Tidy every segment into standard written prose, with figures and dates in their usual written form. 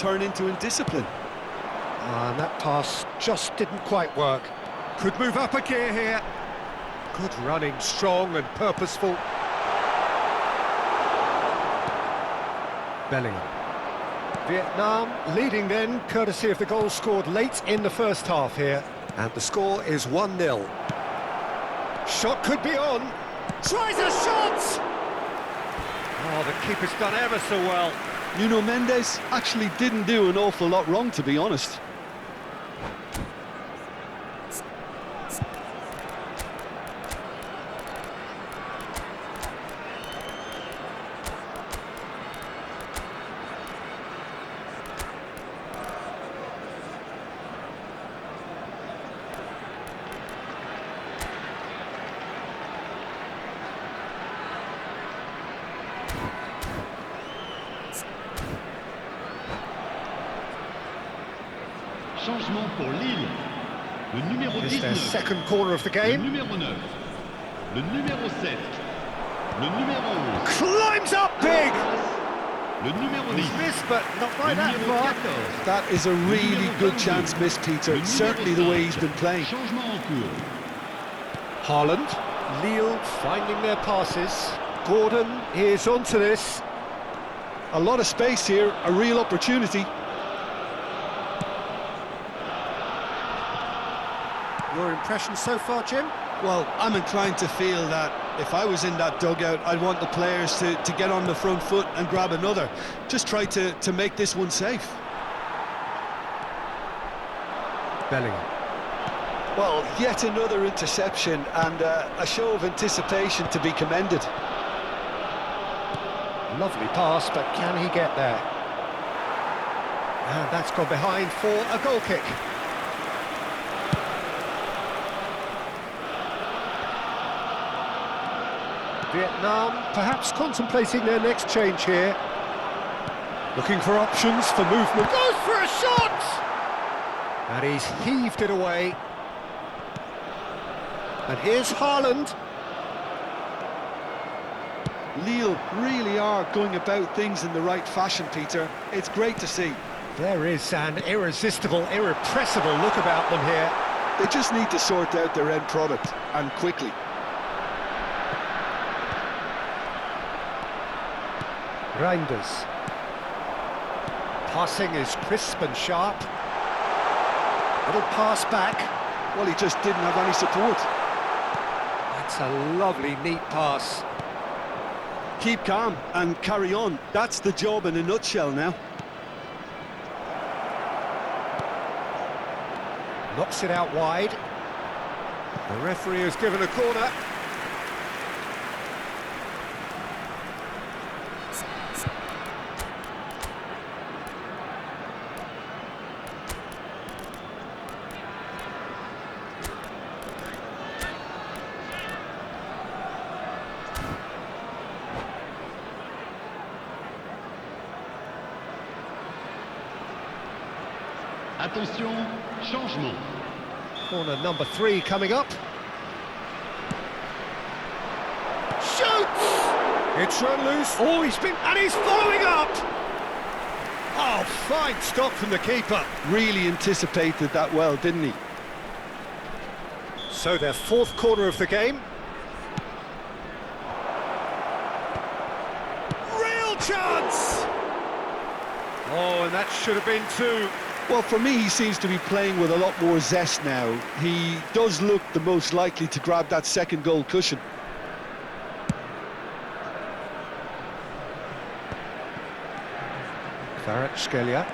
turn into indiscipline. And that pass just didn't quite work. Could move up a gear here. Good running, strong and purposeful. Bellingham. Vietnam leading then, courtesy of the goal scored late in the first half here. And the score is 1-0. Shot could be on. Tries a shot! Oh, the keeper's done ever so well. Nuno Mendes actually didn't do an awful lot wrong, to be honest. Changement pour Lille. Le numéro 19. Their second corner of the Le game. numéro 9. Le numéro 7. Le numéro 11. Climbs up big! Le numéro 10. He's missed, but not by Le that numéro far. 14. That is a really good chance missed, Peter. Le Certainly the numéro way he's 5. been playing. Changement en cours. Haaland. Lille finding their passes. Gordon is onto this. A lot of space here, a real opportunity. Your impression so far, Jim? Well, I'm inclined to feel that if I was in that dugout, I'd want the players to get on the front foot and grab another. Just try to make this one safe. Bellingham. Well, yet another interception and a show of anticipation to be commended. Lovely pass, but can he get there? And that's gone behind for a goal kick. Vietnam perhaps contemplating their next change here. Looking for options for movement. Goes for a shot! And he's heaved it away. And here's Haaland. Lille really are going about things in the right fashion, Peter. It's great to see. There is an irresistible, irrepressible look about them here. They just need to sort out their end product, and quickly. Reinders. Passing is crisp and sharp. Little pass back. Well, he just didn't have any support. That's a lovely, neat pass. Keep calm and carry on. That's the job in a nutshell now. Knocks it out wide. The referee has given a corner. Attention, changement. Corner number 3 coming up. Shoots! It's run loose. Oh, he's following up! Oh, fine stop from the keeper. Really anticipated that well, didn't he? So their fourth corner of the game. Real chance! Oh, and that should have been 2. Well, for me, he seems to be playing with a lot more zest now. He does look the most likely to grab that second goal cushion. Kvaratskhelia.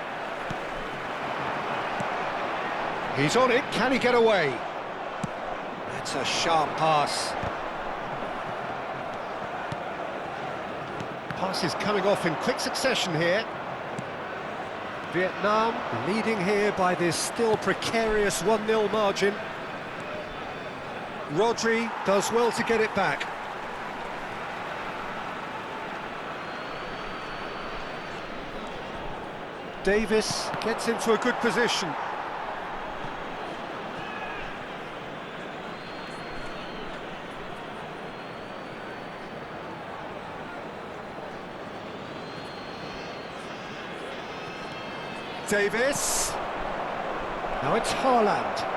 He's on it, can he get away? That's a sharp pass. Pass is coming off in quick succession here. Vietnam leading here by this still precarious 1-0 margin. Rodri does well to get it back. Davis gets into a good position. Davis. Now it's Haaland.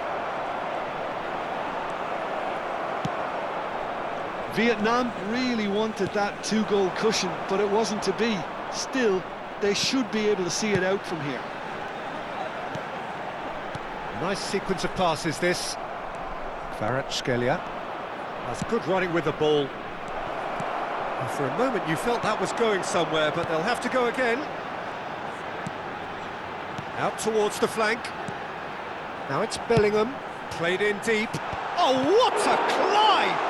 Vietnam really wanted that two-goal cushion, but it wasn't to be. Still, they should be able to see it out from here. Nice sequence of passes, this. Kvaratskhelia. That's good running with the ball. And for a moment you felt that was going somewhere, but they'll have to go again. Out towards the flank. Now it's Bellingham. Played in deep. Oh, what a climb!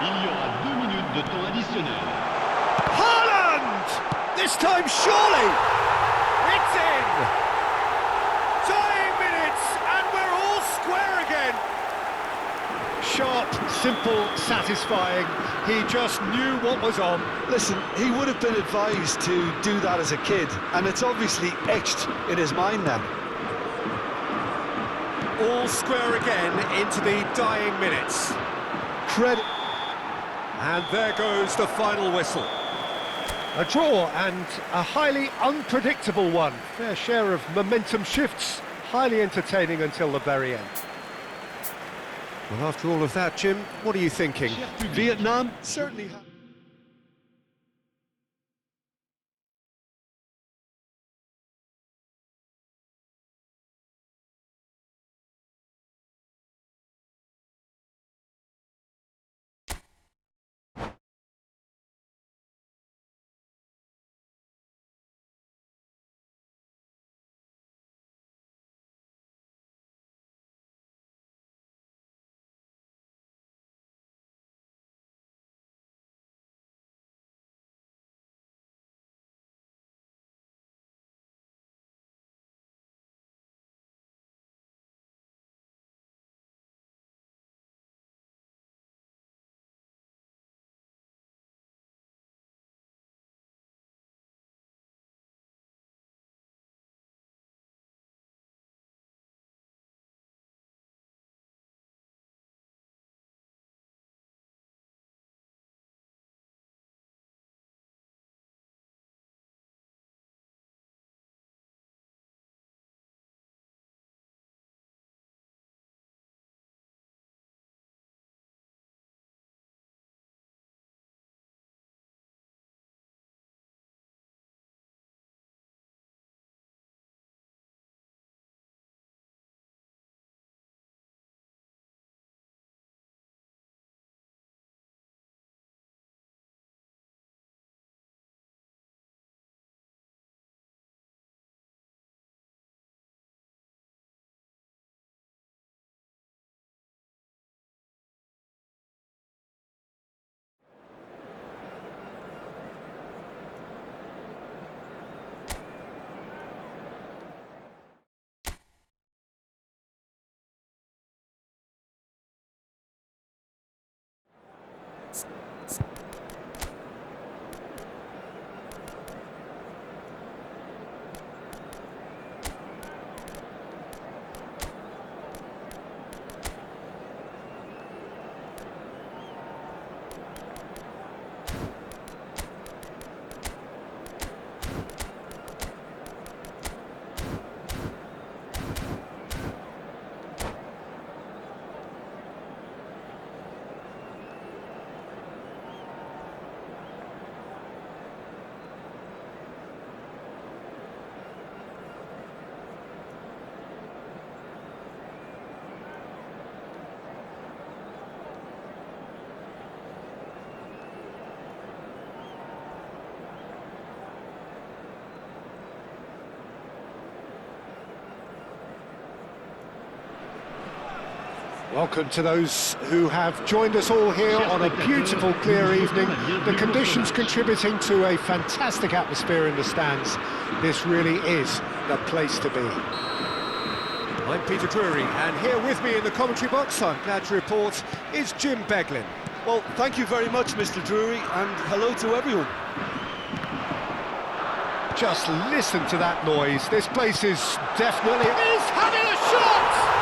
Il y aura 2 minutes de temps additionnel. Haaland! This time surely! It's in! Dying minutes, and we're all square again! Sharp, simple, satisfying. He just knew what was on. Listen, he would have been advised to do that as a kid, and it's obviously etched in his mind now. All square again into the dying minutes. Credit. And there goes the final whistle. A draw, and a highly unpredictable one. Fair share of momentum shifts, highly entertaining until the very end. Well, after all of that, Jim, what are you thinking? Vietnam certainly have. Welcome to those who have joined us all here on a beautiful, clear evening. The conditions contributing to a fantastic atmosphere in the stands. This really is the place to be. I'm Peter Drury, and here with me in the commentary box, I'm glad to report, is Jim Beglin. Well, thank you very much, Mr. Drury, and hello to everyone. Just listen to that noise. This place is definitely... He's having a shot!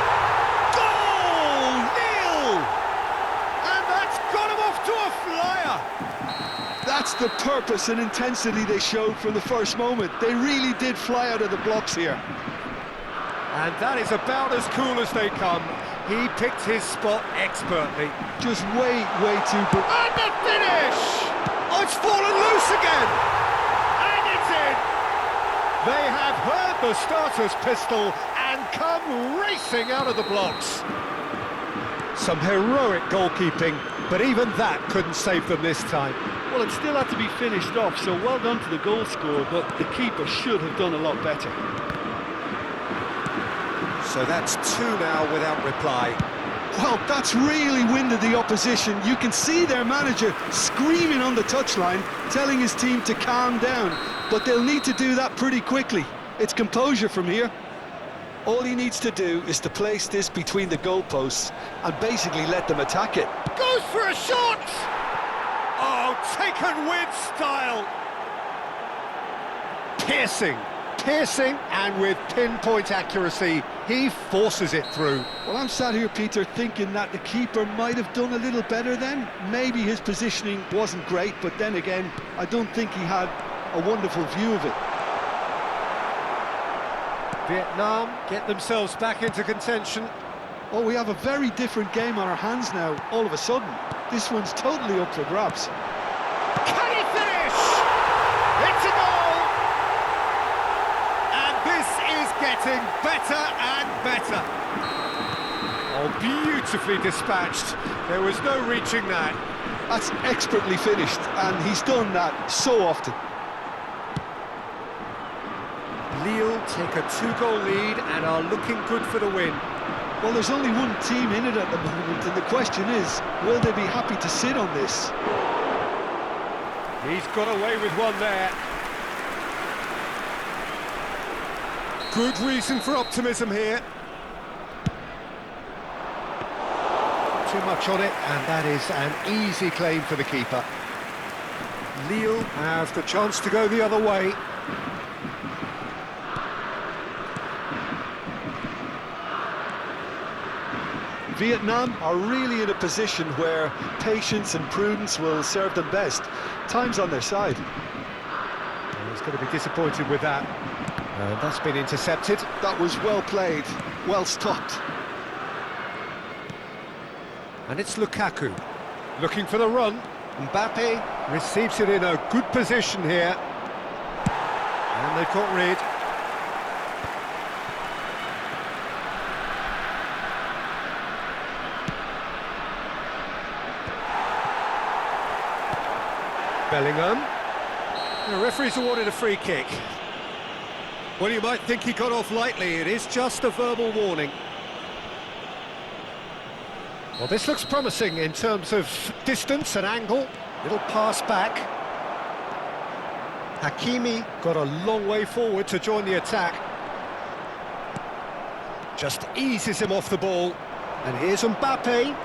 Goal! Nil! And that's got him off to a flyer! That's the purpose and intensity they showed from the first moment. They really did fly out of the blocks here. And that is about as cool as they come. He picked his spot expertly. Just way too good. And the finish! Oh, it's fallen loose again! And it's in! They have heard the starter's pistol and come racing out of the blocks. Some heroic goalkeeping, but even that couldn't save them this time. Well, it still had to be finished off, so well done to the goal scorer, but the keeper should have done a lot better. So that's 2 now without reply. Well, that's really winded the opposition. You can see their manager screaming on the touchline, telling his team to calm down, but they'll need to do that pretty quickly. It's composure from here. All he needs to do is to place this between the goalposts and basically let them attack it. Goes for a shot! Oh, taken with style! Piercing, and with pinpoint accuracy, he forces it through. Well, I'm sat here, Peter, thinking that the keeper might have done a little better then. Maybe his positioning wasn't great, but then again, I don't think he had a wonderful view of it. Vietnam get themselves back into contention. Oh, we have a very different game on our hands now, all of a sudden. This one's totally up for grabs. Can he finish? It's a goal! And this is getting better and better. Oh, beautifully dispatched. There was no reaching that. That's expertly finished, and he's done that so often. Lille take a 2-goal lead and are looking good for the win. Well, there's only one team in it at the moment, and the question is, will they be happy to sit on this? He's got away with one there. Good reason for optimism here. Too much on it, and that is an easy claim for the keeper. Lille have the chance to go the other way. Vietnam are really in a position where patience and prudence will serve them best. Time's on their side. He's going to be disappointed with that. That's been intercepted. That was well played, well stopped. And it's Lukaku, looking for the run. Mbappe receives it in a good position here. And they've got rid. Bellingham. The referee's awarded a free kick. Well, you might think he got off lightly. It is just a verbal warning. Well, this looks promising in terms of distance and angle. Little pass back. Hakimi got a long way forward to join the attack. Just eases him off the ball. And here's Mbappe.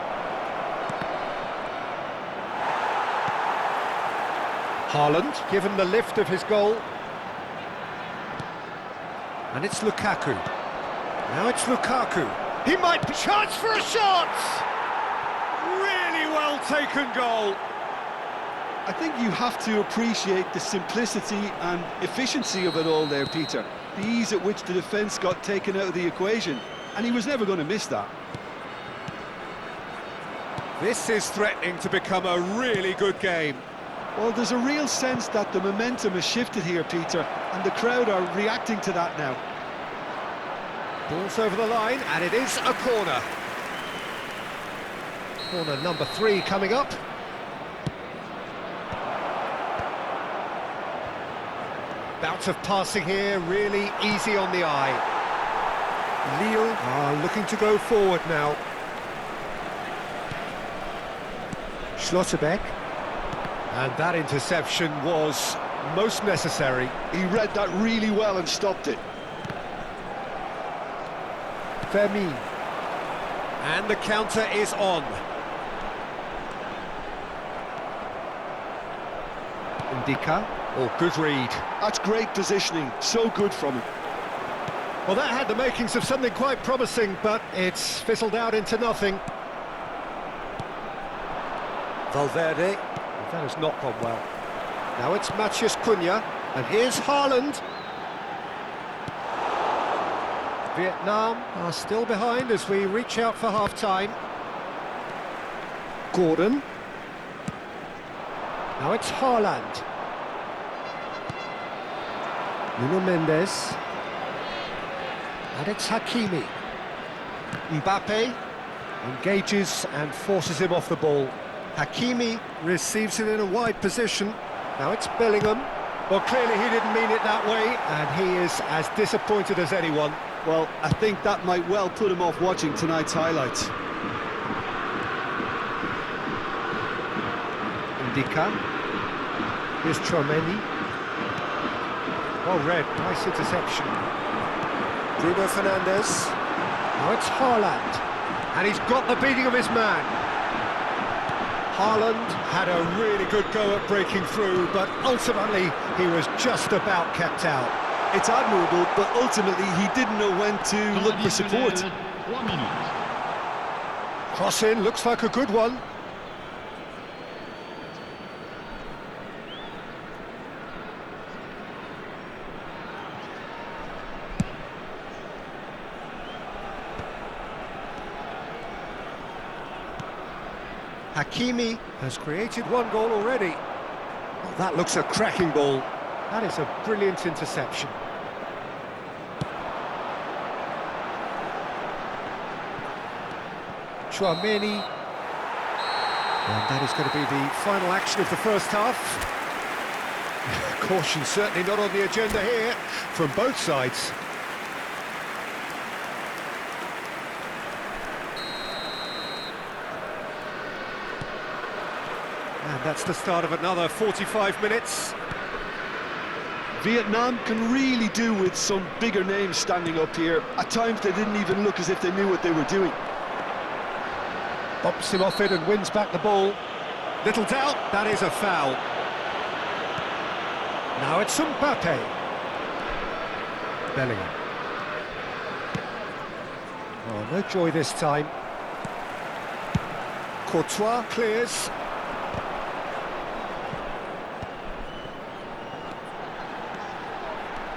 Haaland given the lift of his goal. And it's Lukaku. Now it's Lukaku. He might be chance for a shot! Really well taken goal. I think you have to appreciate the simplicity and efficiency of it all there, Peter. The ease at which the defence got taken out of the equation, and he was never going to miss that. This is threatening to become a really good game. Well, there's a real sense that the momentum has shifted here, Peter, and the crowd are reacting to that now. Ball's over the line, and it is a corner. Corner number 3 coming up. Bout of passing here, really easy on the eye. Lille are looking to go forward now. Schlotterbeck. And that interception was most necessary. He read that really well and stopped it. Fermin. And the counter is on. Indica. Oh, good read. That's great positioning, so good from him. Well, that had the makings of something quite promising, but it's fizzled out into nothing. Valverde. That has not gone well. Now it's Potw Cunha, and here's Haaland. Vietnam are still behind as we reach out for half-time. Gordon. Now it's Haaland. Nuno Mendes. And it's Hakimi. Mbappe engages and forces him off the ball. Hakimi receives it in a wide position. Now it's Bellingham. Well, clearly he didn't mean it that way, and he is as disappointed as anyone. Well, I think that might well put him off watching tonight's highlights. Indica. Here's CHA M3. Well read, nice interception. Bruno Fernandes. Now it's Haaland. And he's got the beating of his man. Haaland had a really good go at breaking through, but ultimately he was just about kept out. It's admirable, but ultimately he didn't know when to look for support. 3 minutes. Cross in, looks like a good one. Hakimi has created one goal already. Oh, that looks a cracking ball. That is a brilliant interception. CHA M3. And that is going to be the final action of the first half. Caution certainly not on the agenda here from both sides. And that's the start of another 45 minutes. Vietnam can really do with some bigger names standing up here. At times they didn't even look as if they knew what they were doing. Bumps him off it and wins back the ball. Little doubt, that is a foul. Now it's Mbappe. Bellingham. Oh, no joy this time. Courtois clears.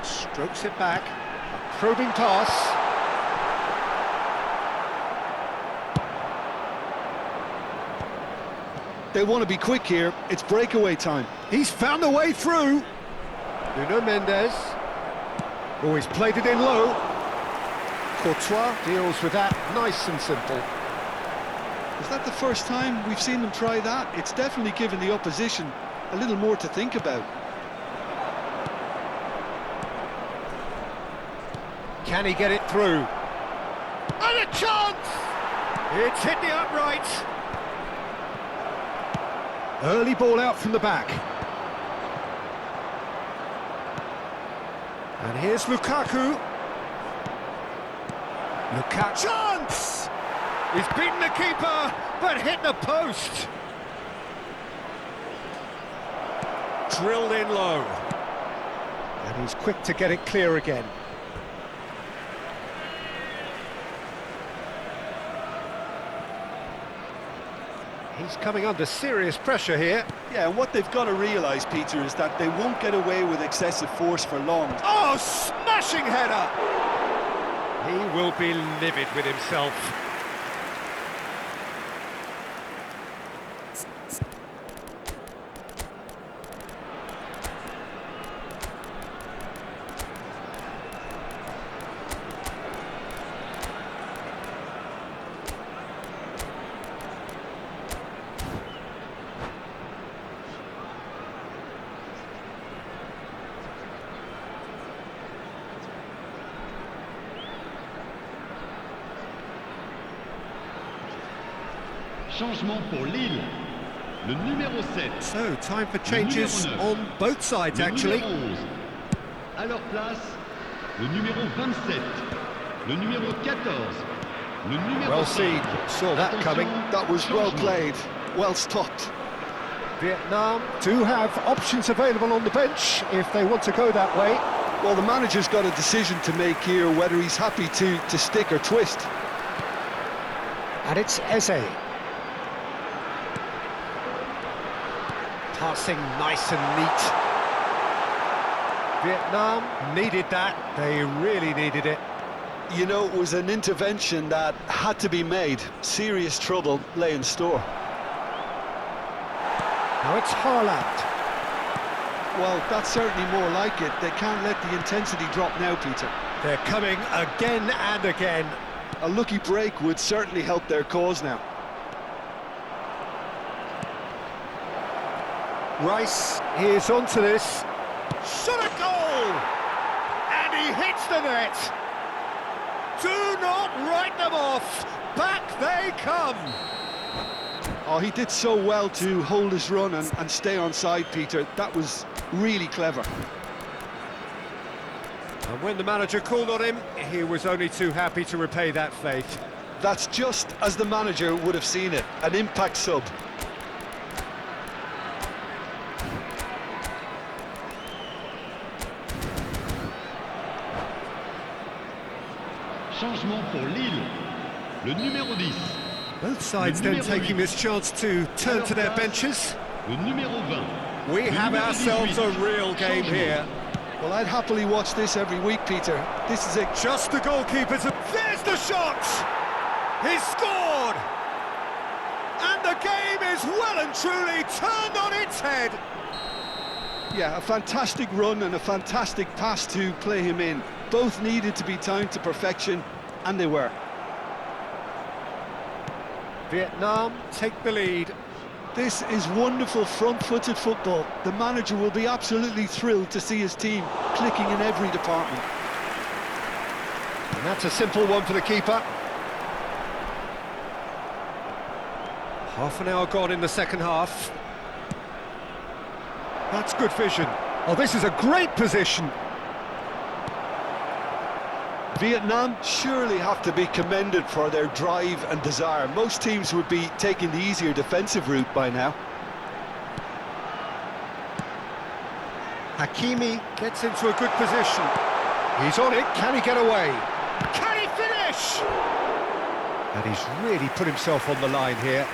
Strokes it back. A probing pass. They want to be quick here. It's breakaway time. He's found a way through. Nuno Mendes. Oh, he's played it in low. Courtois deals with that nice and simple. Is that the first time we've seen them try that? It's definitely given the opposition a little more to think about. Can he get it through? And a chance! It's hit the upright. Early ball out from the back. And here's Lukaku. Lukaku. Chance! He's beaten the keeper, but hit the post. Drilled in low. And he's quick to get it clear again. He's coming under serious pressure here. Yeah, and what they've got to realise, Peter, is that they won't get away with excessive force for long. Oh, smashing header! He will be livid with himself. Changement pour Lille. Le numéro 7. So, time for changes on both sides, Le actually. numéro 11. À leur place, le numéro 27. Le numéro 14. Le numéro Well 5. seen, saw that coming. That was well Changement. played, well stopped. Vietnam do have options available on the bench if they want to go that way. Well, the manager's got a decision to make here, whether he's happy to stick or twist. And it's Eze. Passing nice and neat. Vietnam needed that. They really needed it. You know, it was an intervention that had to be made. Serious trouble lay in store. Now it's Haaland. Well, that's certainly more like it. They can't let the intensity drop now, Peter. They're coming again and again. A lucky break would certainly help their cause now. Rice is onto this. Shot a goal! And he hits the net. Do not write them off. Back they come. Oh, he did so well to hold his run and stay on side, Peter. That was really clever. And when the manager called on him, he was only too happy to repay that faith. That's just as the manager would have seen it. An impact sub. Changement pour Lille. Le numéro 10. Both sides then taking this chance to turn to their benches. Le numéro 20. We Le have numéro ourselves a 18. real game here. Well, I'd happily watch this every week, Peter. This is a... Just the goalkeeper to... There's the shot! He's scored! And the game is well and truly turned on its head. Yeah, a fantastic run and a fantastic pass to play him in. Both needed to be timed to perfection, and they were. Vietnam take the lead. This is wonderful front-footed football. The manager will be absolutely thrilled to see his team clicking in every department. And that's a simple one for the keeper. Half an hour gone in the second half. That's good vision. Oh, this is a great position. Vietnam surely have to be commended for their drive and desire. Most teams would be taking the easier defensive route by now. Hakimi gets into a good position. He's on it. Can he get away? Can he finish? And he's really put himself on the line here.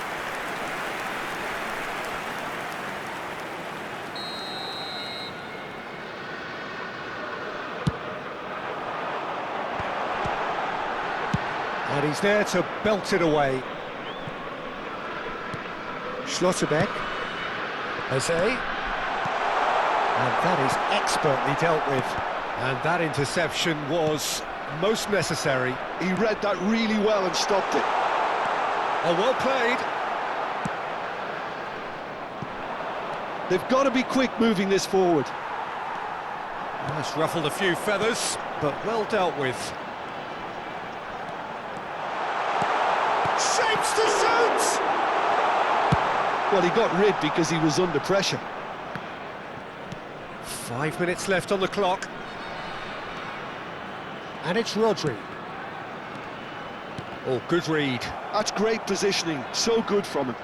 And he's there to belt it away. Schlotterbeck. Jose. And that is expertly dealt with. And that interception was most necessary. He read that really well and stopped it. Oh, well played. They've got to be quick moving this forward. Well, it's ruffled a few feathers, but well dealt with. Shapes to shoot! Well, he got rid because he was under pressure. 5 minutes left on the clock. And it's Rodri. Oh, good read. That's great positioning, so good from him.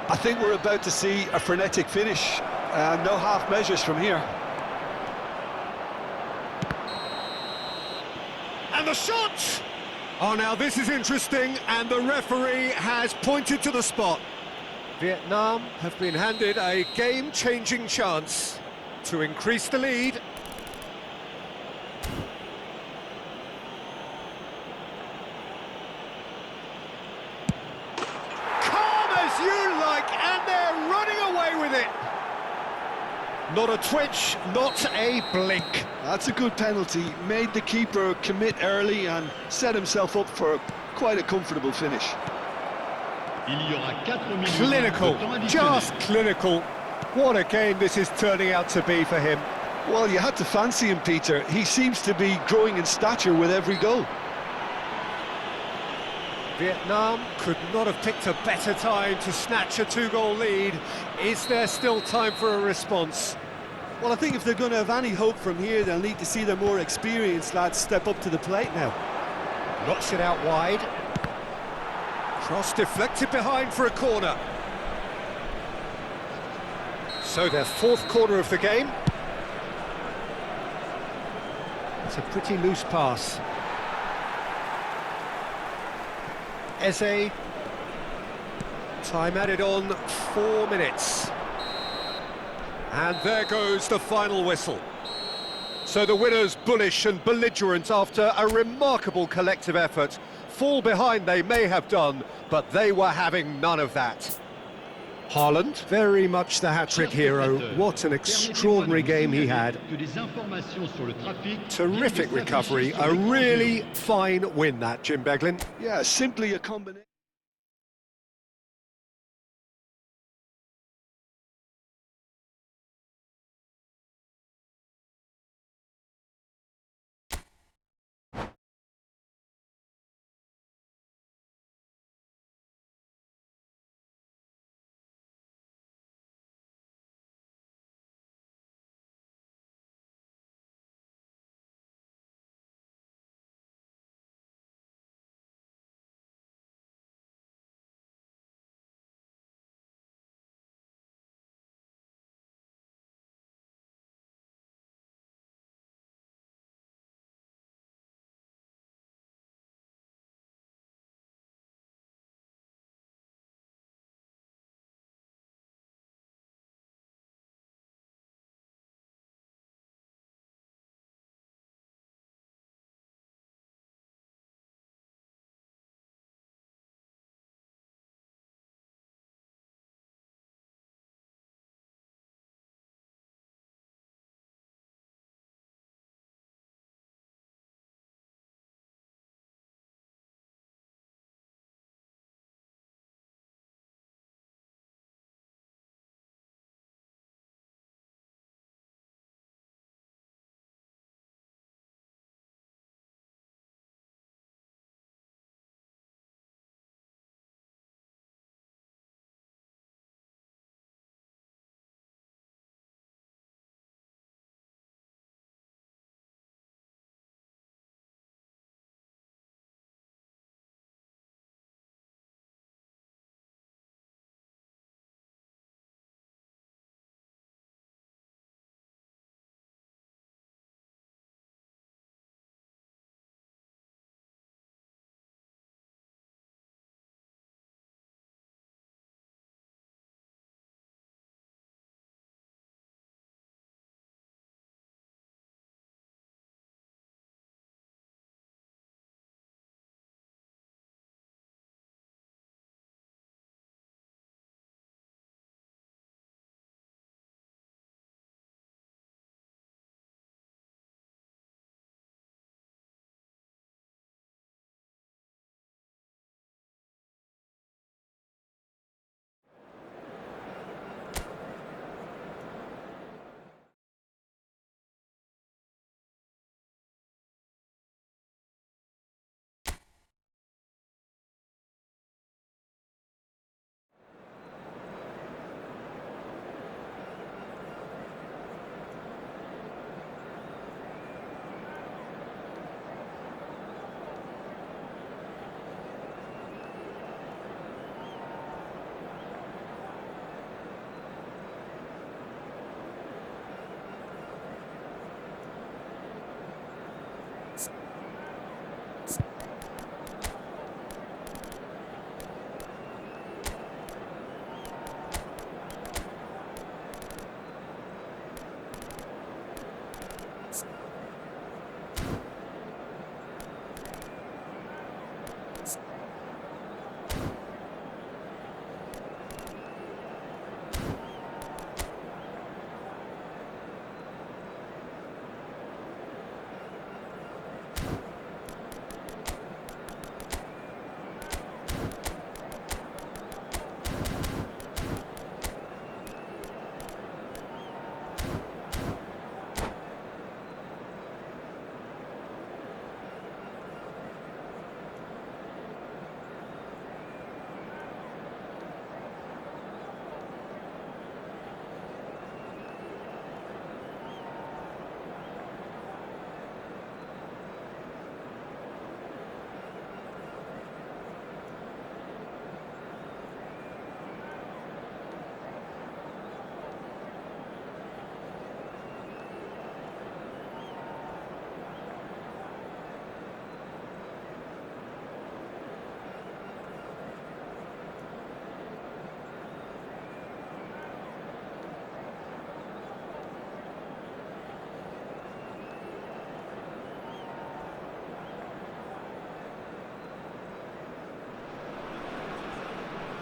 I think we're about to see a frenetic finish. No half measures from here. And the shot! Oh, now this is interesting, and the referee has pointed to the spot. Vietnam have been handed a game-changing chance to increase the lead. Calm as you like, and they're running away with it. Not a twitch, not a blink. That's a good penalty. Made the keeper commit early and set himself up for quite a comfortable finish. Il y aura 4 minutes Clinical, de temps additionnel. just clinical. What a game this is turning out to be for him. Well, you had to fancy him, Peter. He seems to be growing in stature with every goal. Vietnam could not have picked a better time to snatch a 2-goal lead. Is there still time for a response? Well, I think if they're going to have any hope from here, they'll need to see their more experienced lads step up to the plate now. Knocks it out wide. Cross deflected behind for a corner. So their fourth corner of the game. It's a pretty loose pass. Eze. Time added on 4 minutes. And there goes the final whistle. So the winners bullish and belligerent after a remarkable collective effort. Fall behind they may have done, but they were having none of that. Haaland, very much the hat-trick hero. What an extraordinary game he had. Terrific recovery, a really fine win that, Jim Beglin. Yeah, simply a combination.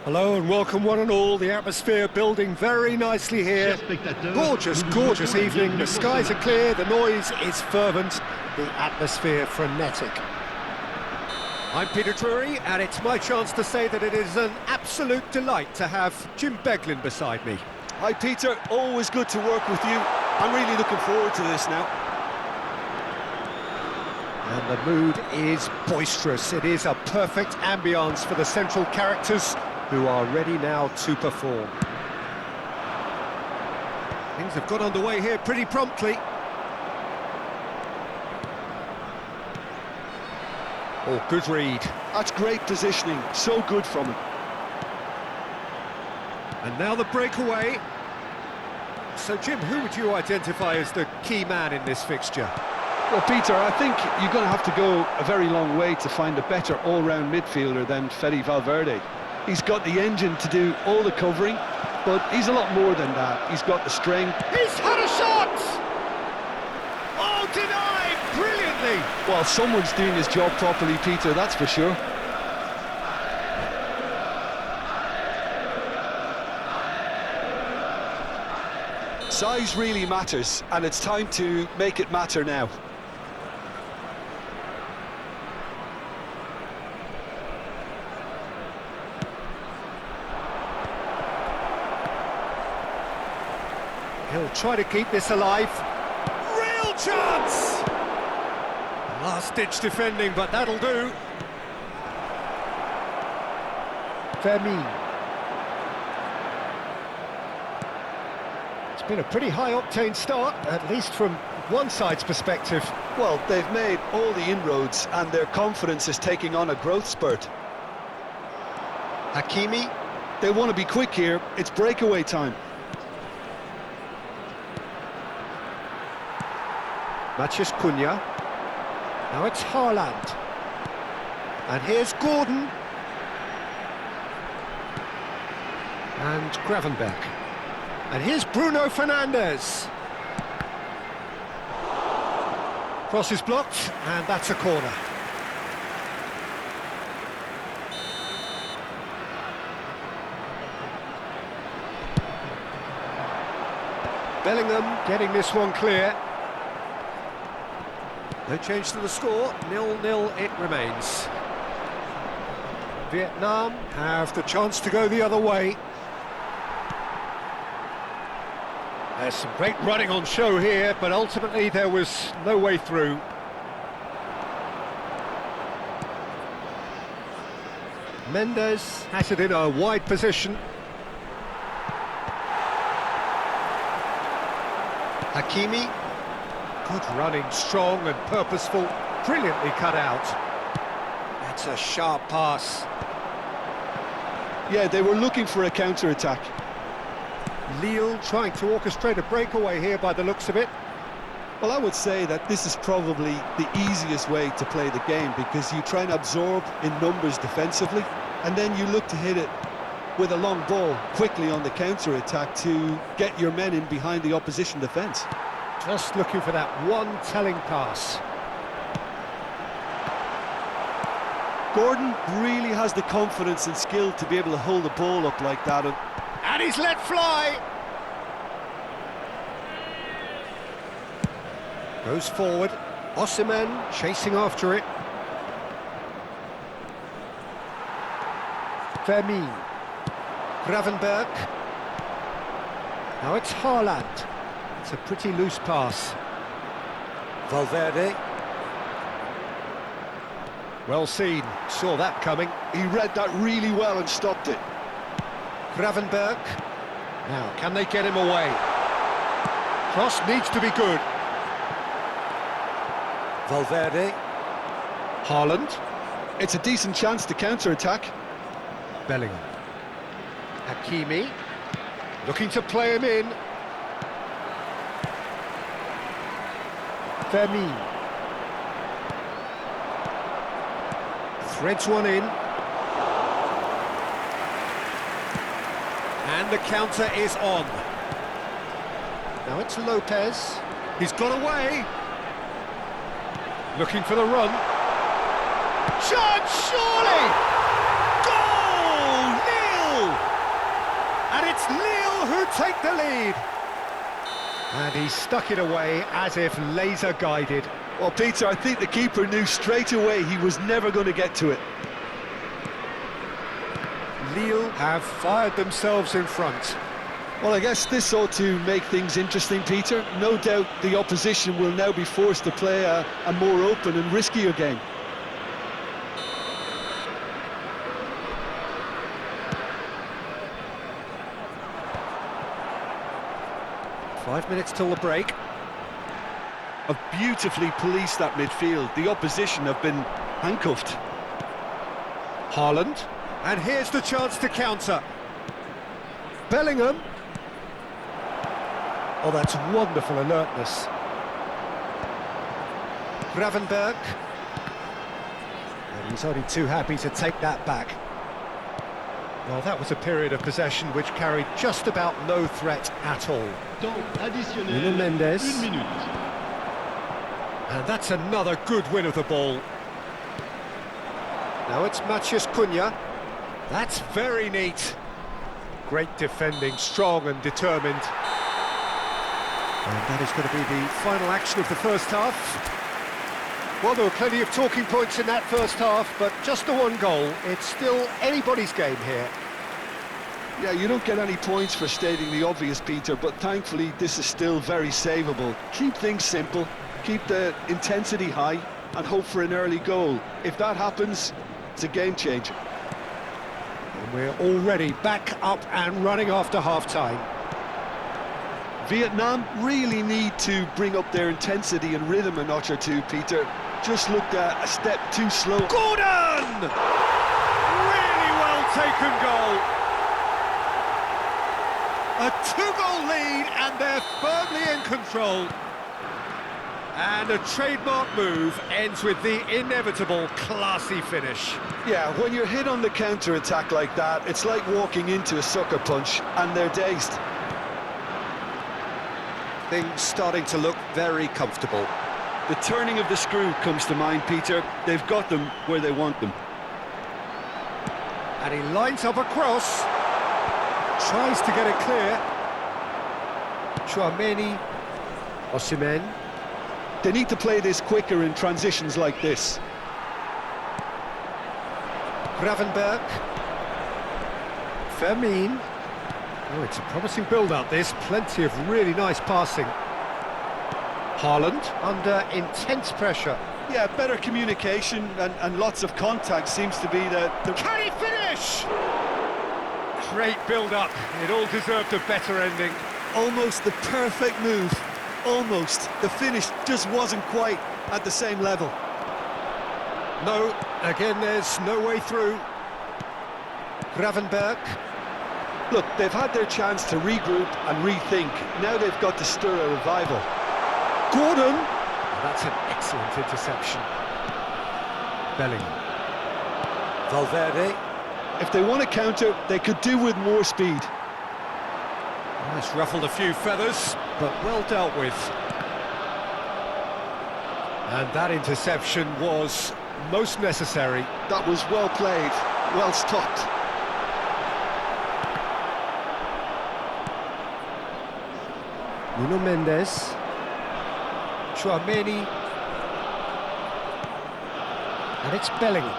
Hello and welcome one and all. The atmosphere building very nicely here. Chers spectateurs, Gorgeous, nous vous gorgeous souhaitons la evening. bienvenue The pour skies ce are match. clear, the noise is fervent, the atmosphere frenetic. I'm Peter Drury, and it's my chance to say that it is an absolute delight to have Jim Beglin beside me. Hi, Peter. Always good to work with you. I'm really looking forward to this now. And the mood is boisterous. It is a perfect ambience for the central characters who are ready now to perform. Things have got underway here pretty promptly. Oh, good read. That's great positioning. So good from him. And now the breakaway. So, Jim, who would you identify as the key man in this fixture? Well, Peter, I think you're going to have to go a very long way to find a better all-round midfielder than Fede Valverde. He's got the engine to do all the covering, but he's a lot more than that. He's got the strength. He's had a shot! Oh, denied brilliantly! Well, someone's doing his job properly, Peter, that's for sure. Size really matters, and it's time to make it matter now. He'll try to keep this alive. Real chance! Last-ditch defending, but that'll do. Vermeer. It's been a pretty high-octane start, at least from one side's perspective. Well, they've made all the inroads, and their confidence is taking on a growth spurt. Hakimi. They want to be quick here. It's breakaway time. Matheus Cunha. Now it's Haaland. And here's Gordon. And Gravenberch. And here's Bruno Fernandes. Cross is blocked, and that's a corner. Bellingham getting this one clear. No change to the score, 0-0 it remains. Vietnam have the chance to go the other way. There's some great running on show here, but ultimately there was no way through. Mendes has it in a wide position. Hakimi. Good running, strong and purposeful, brilliantly cut out. That's a sharp pass. Yeah, they were looking for a counter-attack. Lille trying to orchestrate a breakaway here by the looks of it. Well, I would say that this is probably the easiest way to play the game, because you try and absorb in numbers defensively, and then you look to hit it with a long ball quickly on the counter-attack to get your men in behind the opposition defence. Just looking for that one telling pass. Gordon really has the confidence and skill to be able to hold the ball up like that. And he's let fly! Goes forward. Osimhen chasing after it. Vermeer. Gravenberch. Now it's Haaland. It's a pretty loose pass. Valverde. Well seen, saw that coming. He read that really well and stopped it. Gravenberch. Now, can they get him away? Cross needs to be good. Valverde. Haaland. It's a decent chance to counter-attack. Bellingham. Hakimi. Looking to play him in. Vermeer. Threads one in. And the counter is on. Now it's Lopez. He's got away. Looking for the run. Shot, surely! Goal! Nil! It's Lille who take the lead. And he stuck it away as if laser guided. Well, Peter, I think the keeper knew straight away he was never going to get to it. Lille have fired themselves in front. Well, I guess this ought to make things interesting, Peter. No doubt the opposition will now be forced to play a more open and riskier game. Five minutes till the break. Have beautifully policed that midfield. The opposition have been handcuffed. Haaland. And here's the chance to counter. Bellingham. Oh, that's wonderful alertness. Gravenberg. And he's only too happy to take that back. Well, that was a period of possession which carried just about no threat at all. Temps additionnel, Nuno Mendes. 1 minute. And that's another good win of the ball. Now it's Potw Cunha. That's very neat. Great defending, strong and determined. And that is going to be the final action of the first half. Well, there were plenty of talking points in that first half, but just the one goal. It's still anybody's game here. Yeah, you don't get any points for stating the obvious, Peter, but thankfully this is still very savable. Keep things simple, keep the intensity high, and hope for an early goal. If that happens, it's a game changer. And we're already back up and running after half-time. Vietnam really need to bring up their intensity and rhythm a notch or two, Peter. Just looked a step too slow. Gordon! Really well taken goal. A two-goal lead and they're firmly in control. And a trademark move ends with the inevitable classy finish. Yeah, when you're hit on the counter-attack like that, it's like walking into a sucker punch and they're dazed. Things starting to look very comfortable. The turning of the screw comes to mind, Peter. They've got them where they want them. And he lines up a cross. Tries to get it clear. Chouameni. Osimhen. They need to play this quicker in transitions like this. Gravenberg. Fermin. Oh, it's a promising build-up, this. Plenty of really nice passing. Haaland under intense pressure. Yeah, better communication and lots of contact seems to be the... Can he finish? Great build-up. It all deserved a better ending. Almost the perfect move. Almost. The finish just wasn't quite at the same level. No, again, there's no way through. Gravenberg. Look, they've had their chance to regroup and rethink. Now they've got to stir a revival. Gordon! That's an excellent interception. Bellingham. Valverde. If they want to counter, they could do with more speed. Oh, it's ruffled a few feathers, but well dealt with. And that interception was most necessary. That was well played, well stopped. Nuno Mendes. Chouameni. And it's Bellingham.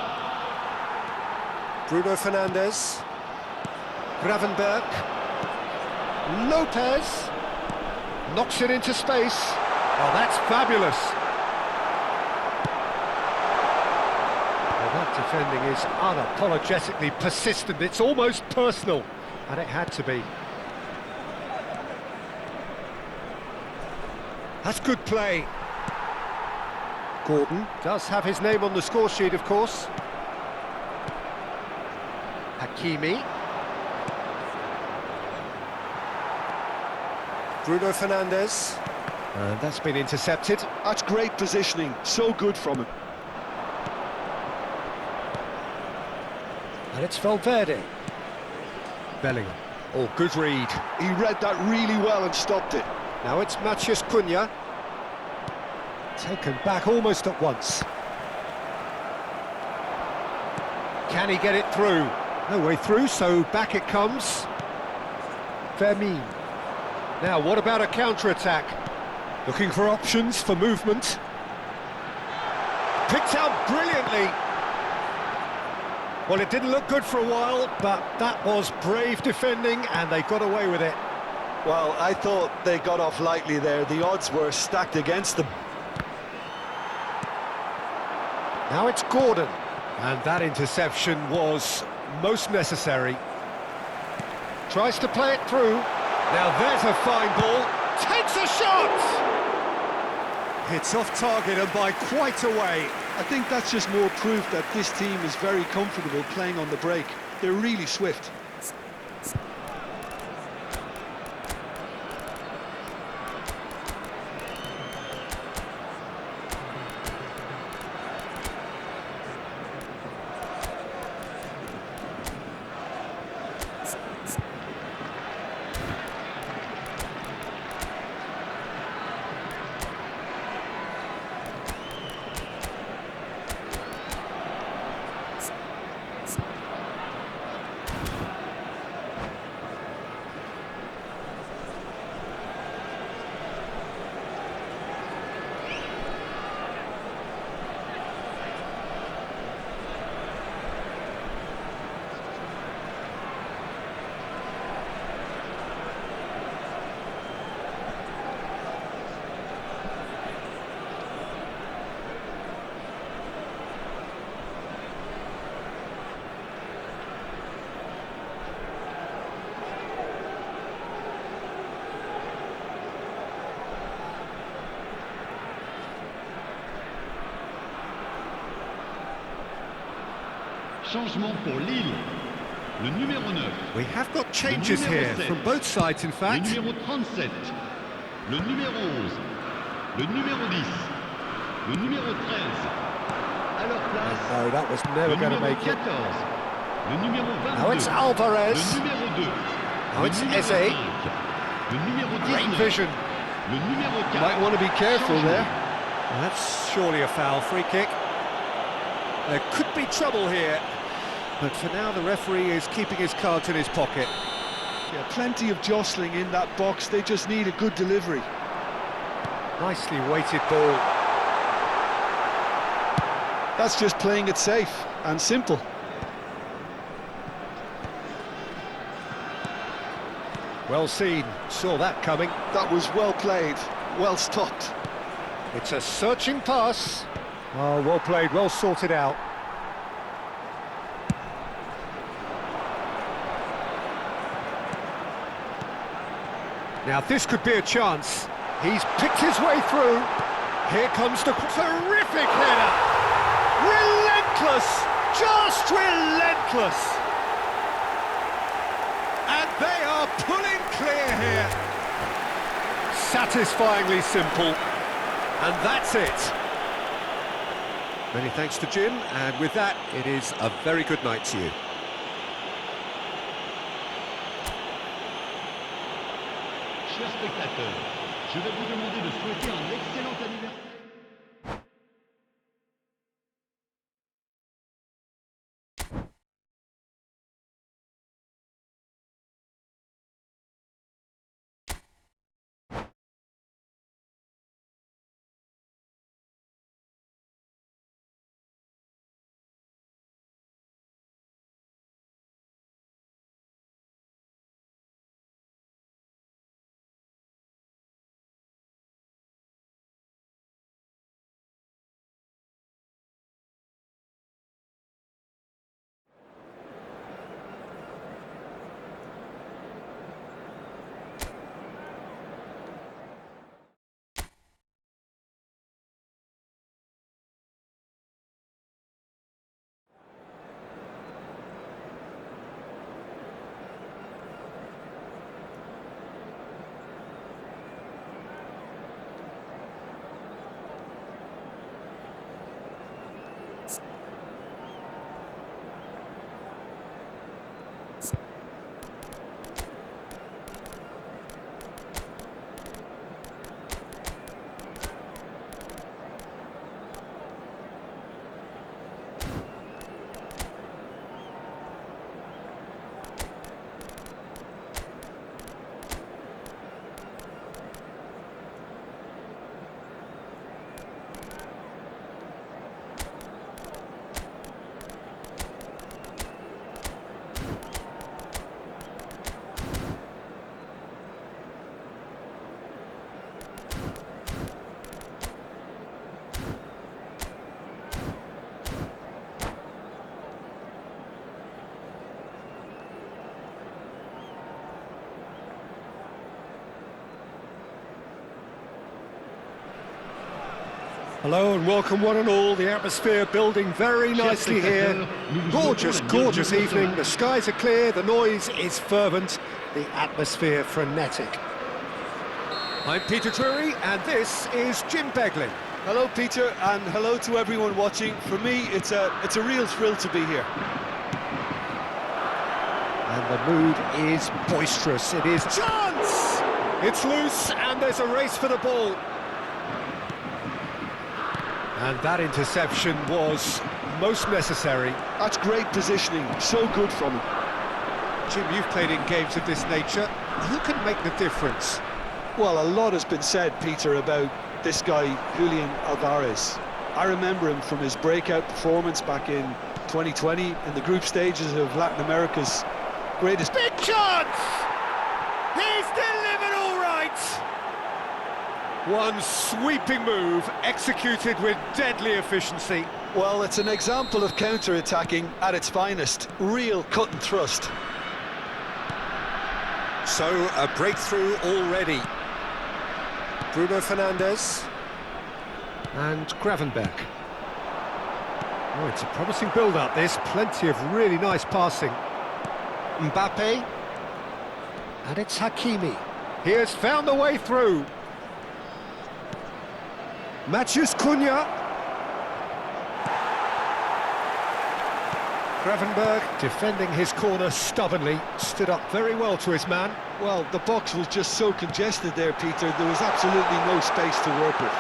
Bruno Fernandes. Gravenberg. Lopez. Knocks it into space. Oh, that's fabulous. Well, that defending is unapologetically persistent. It's almost personal. And it had to be. That's good play. Gordon does have his name on the score sheet, of course. Hakimi. Bruno Fernandes. And that's been intercepted. That's great positioning, so good from him. And it's Valverde. Bellingham. Oh, good read. He read that really well and stopped it. Now it's Potw Cunha. Taken back almost at once. Can he get it through? No way through, so back it comes. Vermeer. Now, what about a counter-attack? Looking for options for movement. Picked out brilliantly. Well, it didn't look good for a while, but that was brave defending, and they got away with it. Well, I thought they got off lightly there. The odds were stacked against them. Now it's Gordon, and that interception was most necessary. Tries to play it through. Now there's a fine ball. Takes a shot! It's off target and by quite a way. I think that's just more proof that this team is very comfortable playing on the break. They're really swift. Changement pour Lille. Le numéro 9. We have got changes here from both sides, in Le fact. numéro 37. Le numéro 11. Le numéro 10. Le numéro 13. À leur place. No, that was never Le going to numéro make it. 14. Le numéro 22. Now it's Alvarez. Le numéro 2. Now Le it's numéro Eze. 5. Le numéro Great 19. vision. Le numéro 4. Might want to be careful Changement. there. Well, that's surely a foul. Free kick. There could be trouble here, but for now the referee is keeping his cards in his pocket. Yeah, plenty of jostling in that box. They just need a good delivery. Nicely weighted ball. That's just playing it safe and simple. Well seen, saw that coming. That was well played, well stopped. It's a searching pass. Oh, well played, well sorted out. Now this could be a chance. He's picked his way through. Here comes the terrific header. Relentless, just relentless. And they are pulling clear here. Satisfyingly simple. And that's it. Many thanks to Jim, and with that, it is a very good night to you. Chers spectateurs, je vais vous demander de souhaiter un excellent anniversaire. Hello and welcome one and all. The atmosphere building very nicely here. Gorgeous, gorgeous evening. The skies are clear, the noise is fervent, the atmosphere frenetic. I'm Peter Drury and this is Jim Beglin. Hello, Peter, and hello to everyone watching. For me, it's a real thrill to be here. And the mood is boisterous. It is chance! It's loose and there's a race for the ball. And that interception was most necessary. That's great positioning, so good from him. Jim, you've played in games of this nature. Who can make the difference? Well, a lot has been said, Peter, about this guy, Julian Alvarez. I remember him from his breakout performance back in 2020 in the group stages of Latin America's greatest... Big chance! He's delivered all right! One sweeping move, executed with deadly efficiency. Well, it's an example of counter-attacking at its finest. Real cut and thrust. So, a breakthrough already. Bruno Fernandes. And Gravenberch. Oh, it's a promising build-up, this. Plenty of really nice passing. Mbappe. And it's Hakimi. He has found the way through. Potw Cunha. Gravenberch defending his corner stubbornly, stood up very well to his man. Well, the box was just so congested there, Peter, there was absolutely no space to work with.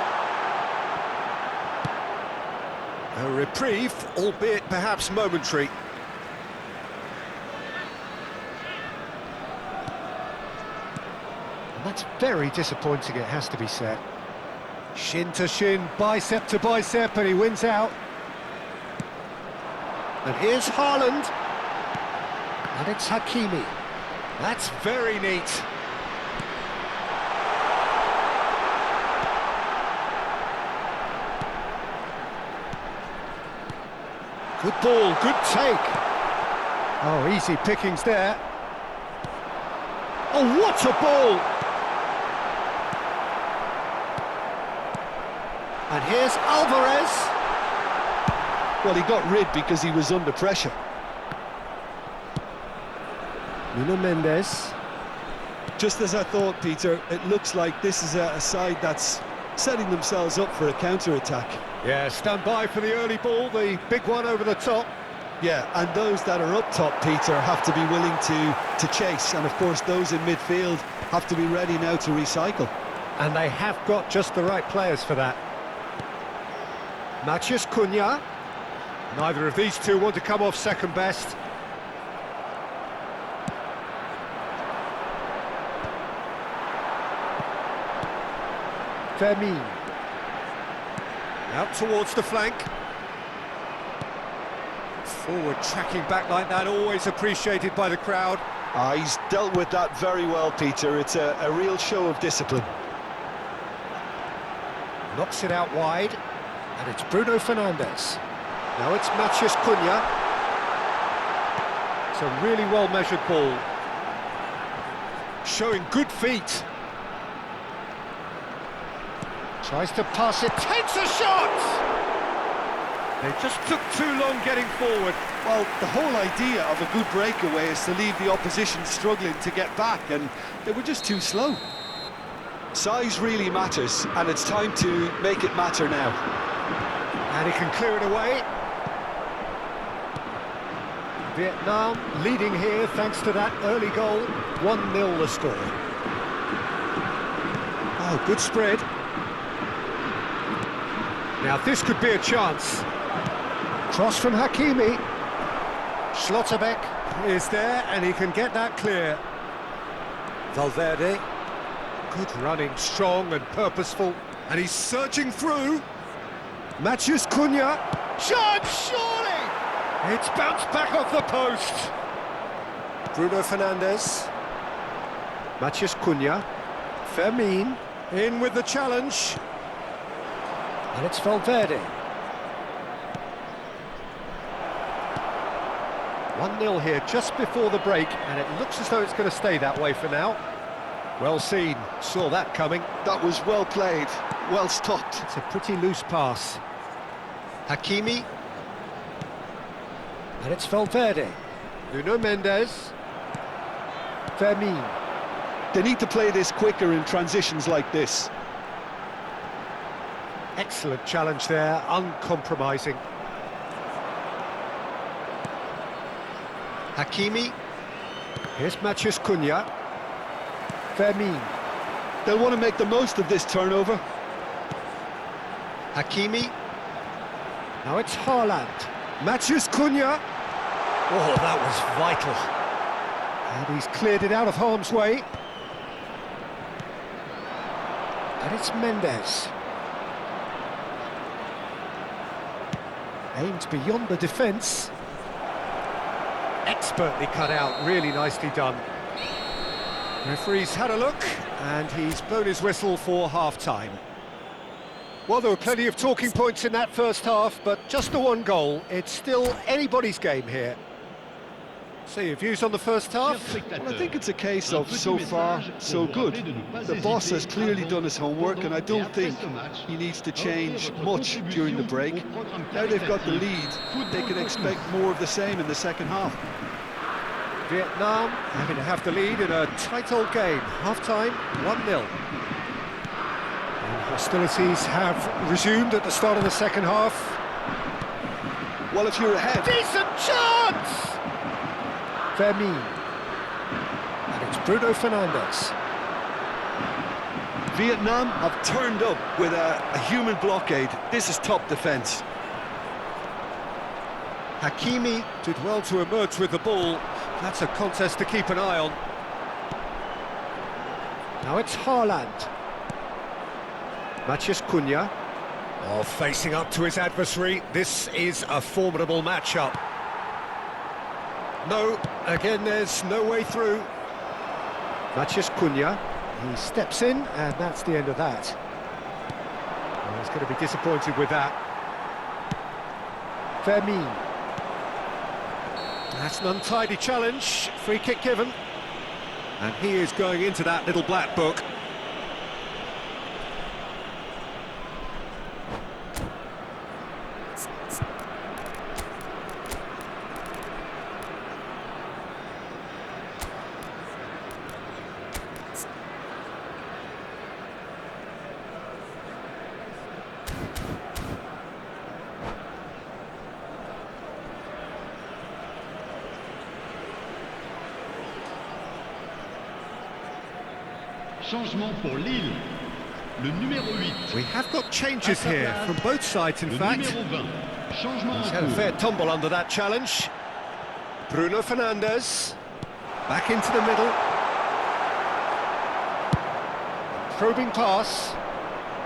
A reprieve, albeit perhaps momentary. And that's very disappointing, it has to be said. Shin to shin, bicep to bicep, and he wins out. And here's Haaland. And it's Hakimi. That's very neat. Good ball, good take. Oh, easy pickings there. Oh, what a ball! And here's Alvarez. Well, he got rid because he was under pressure. Nuno Mendes. Just as I thought, Peter, it looks like this is a side that's setting themselves up for a counter-attack. Yeah, stand by for the early ball, the big one over the top. Yeah, and those that are up top, Peter, have to be willing to chase. And, of course, those in midfield have to be ready now to recycle. And they have got just the right players for that. Potw Cunha. Neither of these two want to come off second best. Fermin. Out towards the flank. Forward tracking back like that, always appreciated by the crowd. He's dealt with that very well, Peter. It's a real show of discipline. Knocks it out wide, and it's Bruno Fernandes. Now it's Potw Cunha. It's a really well-measured ball. Showing good feet. Tries to pass it, takes a shot! They just took too long getting forward. Well, the whole idea of a good breakaway is to leave the opposition struggling to get back, and they were just too slow. Size really matters, and it's time to make it matter now. And he can clear it away. Vietnam leading here thanks to that early goal. 1-0 the score. Oh, good spread. Now this could be a chance. Cross from Hakimi. Schlotterbeck is there and he can get that clear. Valverde. Good running, strong and purposeful. And he's surging through. Potw Cunha. Shot, surely! It's bounced back off the post. Bruno Fernandes. Potw Cunha. Fermin. In with the challenge. And it's Valverde. 1-0 here just before the break, and it looks as though it's going to stay that way for now. Well seen, saw that coming. That was well played. Well stopped. It's a pretty loose pass. Hakimi. And it's Valverde. Nuno Mendes. Fermin. They need to play this quicker in transitions like this. Excellent challenge there, uncompromising. Hakimi. Here's Potw Cunha. Fermin. They'll want to make the most of this turnover. Hakimi. Now it's Haaland. Potw Cunha. Oh, that was vital. And he's cleared it out of harm's way. And it's Mendes. Aimed beyond the defence. Expertly cut out, really nicely done. Referee's had a look, and he's blown his whistle for half-time. Well, there were plenty of talking points in that first half, but just the one goal. It's still anybody's game here. So your views on the first half? Well, I think it's a case of so far, so good. The boss has clearly done his homework, and I don't think he needs to change much during the break. Now they've got the lead, they can expect more of the same in the second half. Vietnam having to have the lead in a tight old game. Half-time, 1-0. And hostilities have resumed at the start of the second half. Well, if you're ahead... Decent chance! Fermin. And it's Bruno Fernandes. Vietnam have turned up with a human blockade. This is top defence. Hakimi did well to emerge with the ball. That's a contest to keep an eye on. Now it's Haaland. Potw Cunha. Oh, facing up to his adversary. This is a formidable matchup. No, again there's no way through. Potw Cunha. He steps in, and that's the end of that. Well, he's going to be disappointed with that. Fermin. That's an untidy challenge, free kick given. And he is going into that little black book. Changement pour Lille. Le numéro 8. We have got changes here from both sides, in fact. Numéro 20. Changement He's en had a cours. fair tumble under that challenge. Bruno Fernandes. Back into the middle. Probing pass.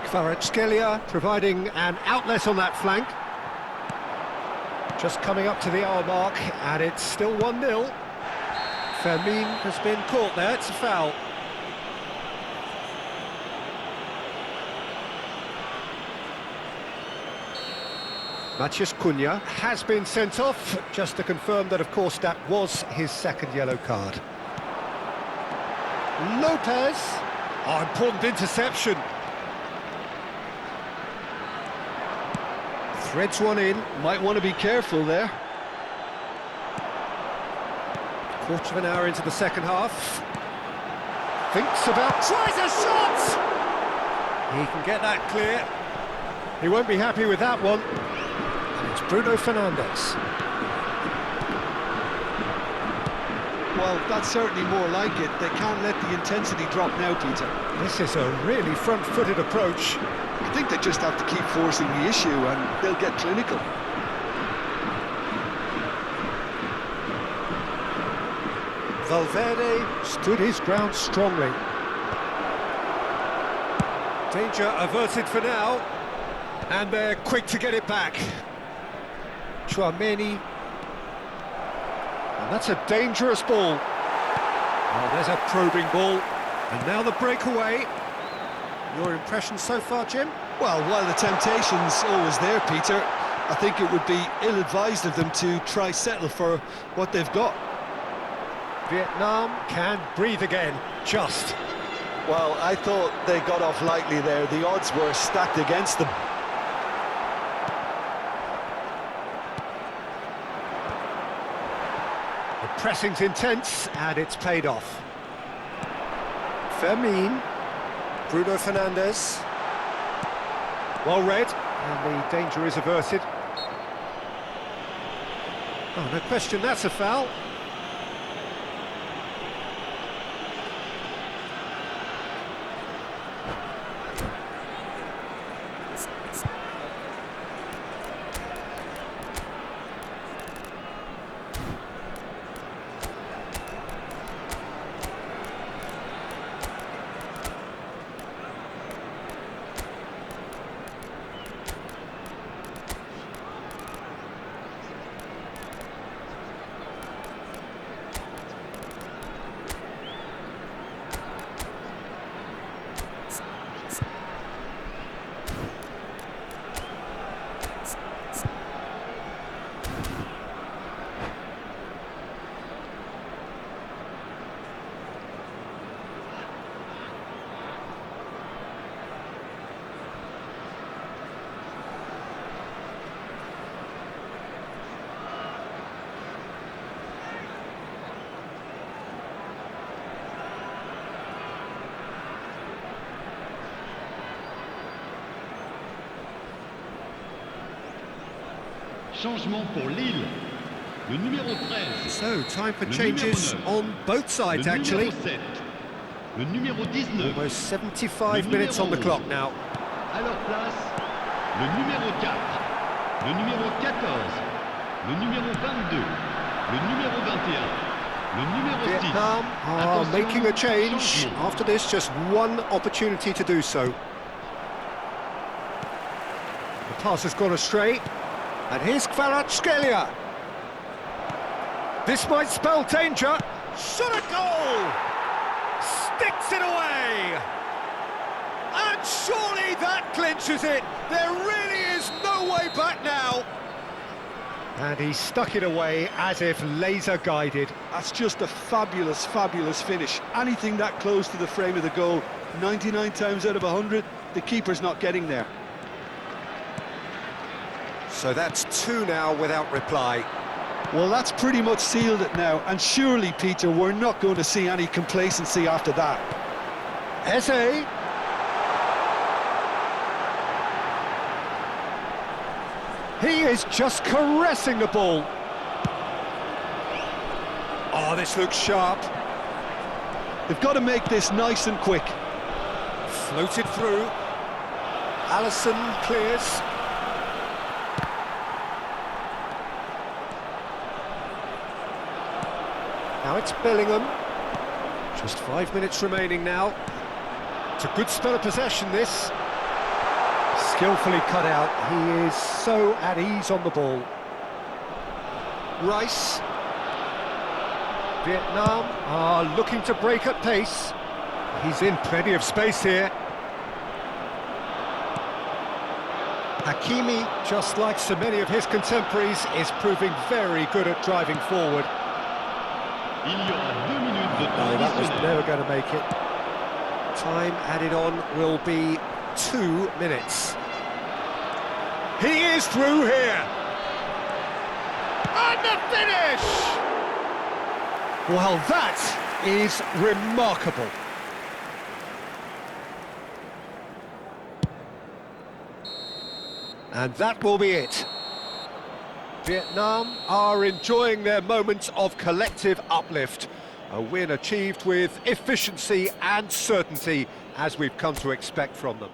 Kvaratskhelia providing an outlet on that flank. Just coming up to the hour mark, and it's still 1-0. Fermin has been caught there, it's a foul. Potw Cunha has been sent off, just to confirm that, of course, that was his second yellow card. Lopez. Oh, important interception. Threads one in. Might want to be careful there. Quarter of an hour into the second half. Thinks about... Tries a shot! He can get that clear. He won't be happy with that one. And it's Bruno Fernandes. Well, that's certainly more like it. They can't let the intensity drop now, Peter. This is a really front-footed approach. I think they just have to keep forcing the issue and they'll get clinical. Valverde stood his ground strongly. Danger averted for now. And they're quick to get it back. Chouameni. And that's a dangerous ball. Oh, there's a probing ball. And now the breakaway. Your impression so far, Jim? Well, while the temptation's always there, Peter, I think it would be ill-advised of them to try settle for what they've got. Vietnam can breathe again, just. Well, I thought they got off lightly there. The odds were stacked against them. The pressing's intense, and it's paid off. Fermin, Bruno Fernandes. Well read, and the danger is averted. Oh, no question, that's a foul. Changement pour Lille. Le numéro 13. So, time for Le changes numéro 9. on both sides, Le actually. numéro 7. Le numéro 19. Almost 75 Le minutes on the numéro clock 11. now. À leur place, le numéro 4. Le numéro 14. Le numéro 22. Le numéro 21. Le numéro 6. Vietnam are Attention, making a change. changement. After this, just one opportunity to do so. The pass has gone astray. And here's Kvaratskhelia. This might spell danger. Shot a goal! Sticks it away! And surely that clinches it. There really is no way back now. And he stuck it away as if laser guided. That's just a fabulous, fabulous finish. Anything that close to the frame of the goal, 99 times out of 100, the keeper's not getting there. So that's two now without reply. Well, that's pretty much sealed it now, and surely, Peter, we're not going to see any complacency after that. Eze. He is just caressing the ball. Oh, this looks sharp. They've got to make this nice and quick. Floated through. Alisson clears. Now it's Bellingham. Just 5 minutes remaining now. It's a good spell of possession, this. Skillfully cut out. He is so at ease on the ball. Rice. Vietnam are looking to break at pace. He's in plenty of space here. Hakimi, just like so many of his contemporaries, is proving very good at driving forward. Il y aura 2 minutes de temps No, that was additionnel. never going to make it. Time added on will be 2 minutes. He is through here. And the finish! Well, that is remarkable. And that will be it. Vietnam are enjoying their moments of collective uplift. A win achieved with efficiency and certainty, as we've come to expect from them.